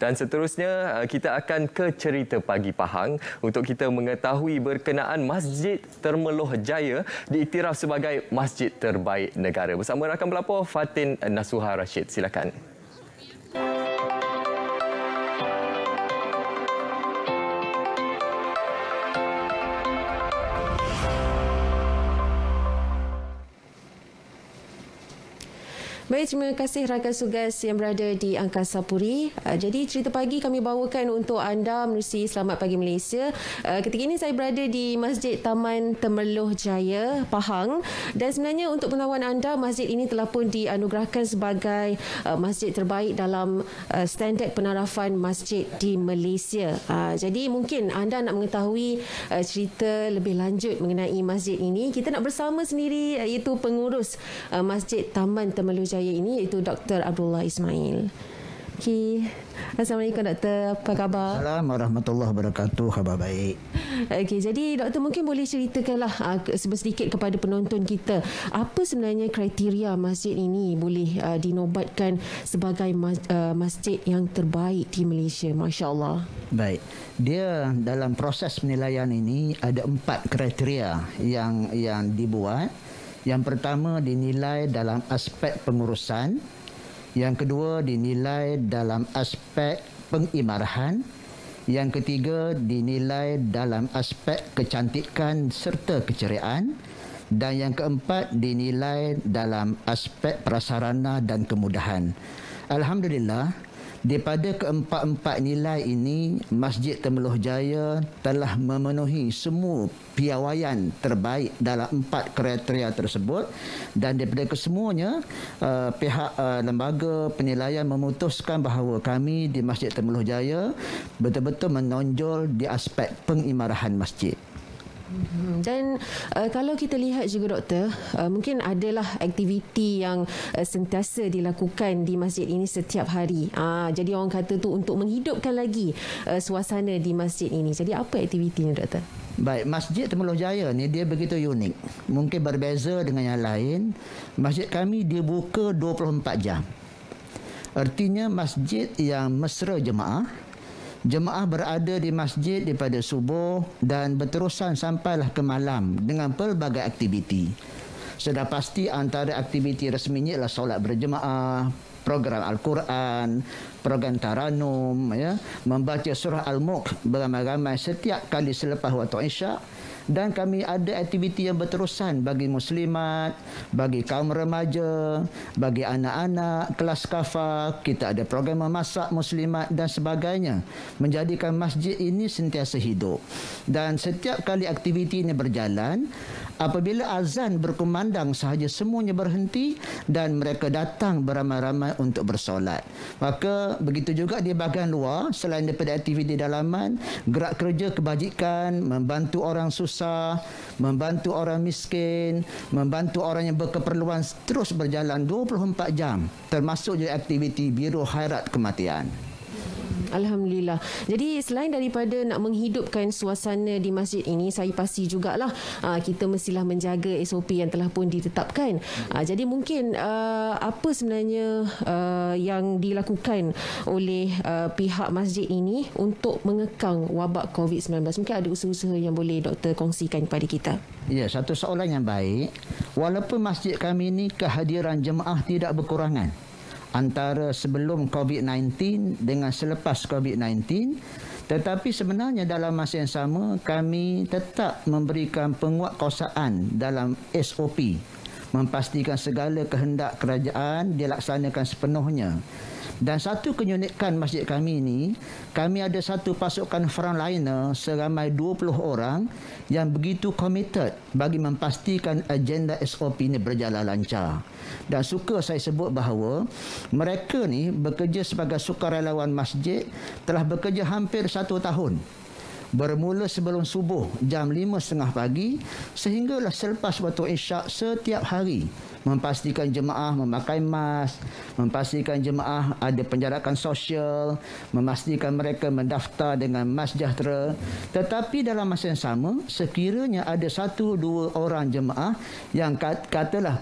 Dan seterusnya kita akan ke cerita pagi Pahang untuk kita mengetahui berkenaan Masjid Termeloh Jaya diiktiraf sebagai masjid terbaik negara. Bersama rakan pelapor Fatin Nasuha Rashid. Silakan. Baik, terima kasih rakan Sugas yang berada di Angkasa Puri. Jadi cerita pagi kami bawakan untuk anda menerusi Selamat Pagi Malaysia. Ketika ini saya berada di Masjid Taman Termeloh Jaya, Pahang. Dan sebenarnya untuk pengetahuan anda, masjid ini telah pun dianugerahkan sebagai masjid terbaik dalam standard penarafan masjid di Malaysia. Jadi mungkin anda nak mengetahui cerita lebih lanjut mengenai masjid ini. Kita nak bersama sendiri iaitu pengurus Masjid Taman Termeloh Jaya ini iaitu Dr. Abdullah Ismail. Okey. Assalamualaikum Doktor, apa khabar? Assalamualaikum warahmatullahi wabarakatuh. Khabar baik. Okey, jadi Doktor mungkin boleh ceritakanlah sedikit kepada penonton kita apa sebenarnya kriteria masjid ini boleh dinobatkan sebagai masjid yang terbaik di Malaysia. Masya-Allah. Baik. Dia dalam proses penilaian ini ada 4 kriteria yang dibuat. Yang pertama dinilai dalam aspek pengurusan. Yang kedua dinilai dalam aspek pengimarahan. Yang ketiga dinilai dalam aspek kecantikan serta keceriaan. Dan yang keempat dinilai dalam aspek prasarana dan kemudahan. Alhamdulillah, daripada keempat-empat nilai ini, Masjid Termeloh Jaya telah memenuhi semua piawaian terbaik dalam 4 kriteria tersebut. Dan daripada kesemuanya, pihak lembaga penilaian memutuskan bahawa kami di Masjid Termeloh Jaya betul-betul menonjol di aspek pengimarahan masjid. Dan kalau kita lihat juga Doktor, mungkin adalah aktiviti yang sentiasa dilakukan di masjid ini setiap hari. Jadi orang kata tu untuk menghidupkan lagi suasana di masjid ini. Jadi apa aktivitinya Doktor? Baik, Masjid Termeloh Jaya ni dia begitu unik. Mungkin berbeza dengan yang lain. Masjid kami dia buka 24 jam. Artinya masjid yang mesra jemaah. Jemaah berada di masjid daripada subuh dan berterusan sampailah ke malam dengan pelbagai aktiviti. Sudah pasti antara aktiviti resminya ialah solat berjemaah, program Al-Quran, program Taranum, membaca surah Al-Mulk beramai-ramai setiap kali selepas waktu Isyak. Dan kami ada aktiviti yang berterusan bagi muslimat, bagi kaum remaja, bagi anak-anak, kelas kafah. Kita ada program memasak muslimat dan sebagainya. Menjadikan masjid ini sentiasa hidup. Dan setiap kali aktiviti ini berjalan, apabila azan berkumandang sahaja semuanya berhenti dan mereka datang beramai-ramai untuk bersolat. Maka begitu juga di bahagian luar, selain daripada aktiviti dalaman, gerak kerja kebajikan, membantu orang susah, membantu orang miskin, membantu orang yang berkeperluan terus berjalan 24 jam. Termasuk juga aktiviti Biro Khairat Kematian. Alhamdulillah. Jadi selain daripada nak menghidupkan suasana di masjid ini, saya pasti jugalah kita mestilah menjaga SOP yang telah pun ditetapkan. Jadi mungkin apa sebenarnya yang dilakukan oleh pihak masjid ini untuk mengekang wabak COVID-19? Mungkin ada usaha-usaha yang boleh Doktor kongsikan kepada kita. Ya, satu soalan yang baik. Walaupun masjid kami ini kehadiran jemaah tidak berkurangan antara sebelum COVID-19 dengan selepas COVID-19, tetapi sebenarnya dalam masa yang sama kami tetap memberikan penguatkuasaan dalam SOP, memastikan segala kehendak kerajaan dilaksanakan sepenuhnya. Dan satu keunikan masjid kami ini, kami ada satu pasukan frontliner seramai 20 orang yang begitu committed bagi memastikan agenda SOP ini berjalan lancar. Dan suka saya sebut bahawa mereka ni bekerja sebagai sukarelawan masjid telah bekerja hampir 1 tahun. Bermula sebelum subuh jam 5.30 pagi sehinggalah selepas waktu Isyak setiap hari memastikan jemaah memakai mask, memastikan jemaah ada penjarakan sosial, memastikan mereka mendaftar dengan Mas Sejahtera. Tetapi dalam masa yang sama, sekiranya ada 1-2 orang jemaah yang katalah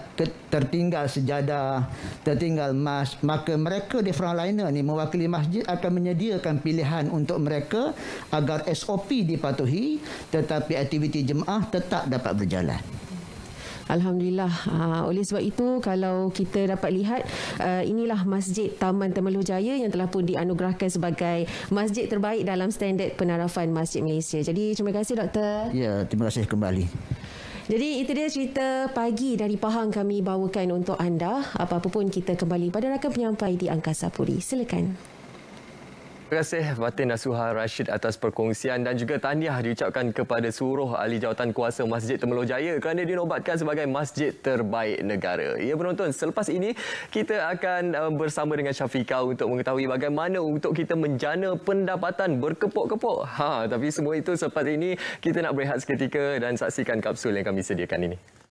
tertinggal sejadah, tertinggal mask, maka mereka di frontliner ni mewakili masjid akan menyediakan pilihan untuk mereka agar SOP dipatuhi tetapi aktiviti jemaah tetap dapat berjalan. Alhamdulillah. Oleh sebab itu, kalau kita dapat lihat, inilah Masjid Taman Temerloh Jaya yang telah pun dianugerahkan sebagai masjid terbaik dalam standard penarafan Masjid Malaysia. Jadi terima kasih Doktor. Ya, terima kasih kembali. Jadi itu dia cerita pagi dari Pahang kami bawakan untuk anda. Apa-apa pun kita kembali pada rakan penyampai di Angkasa Puri. Silakan. Terima kasih Fatin Nasuha Rashid atas perkongsian dan juga tahniah diucapkan kepada seluruh ahli jawatan kuasa Masjid Temerloh Jaya kerana dinobatkan sebagai masjid terbaik negara. Ya penonton, selepas ini kita akan bersama dengan Syafiqah untuk mengetahui bagaimana untuk kita menjana pendapatan berkepuk-kepuk. Tapi semua itu selepas ini kita nak berehat seketika dan saksikan kapsul yang kami sediakan ini.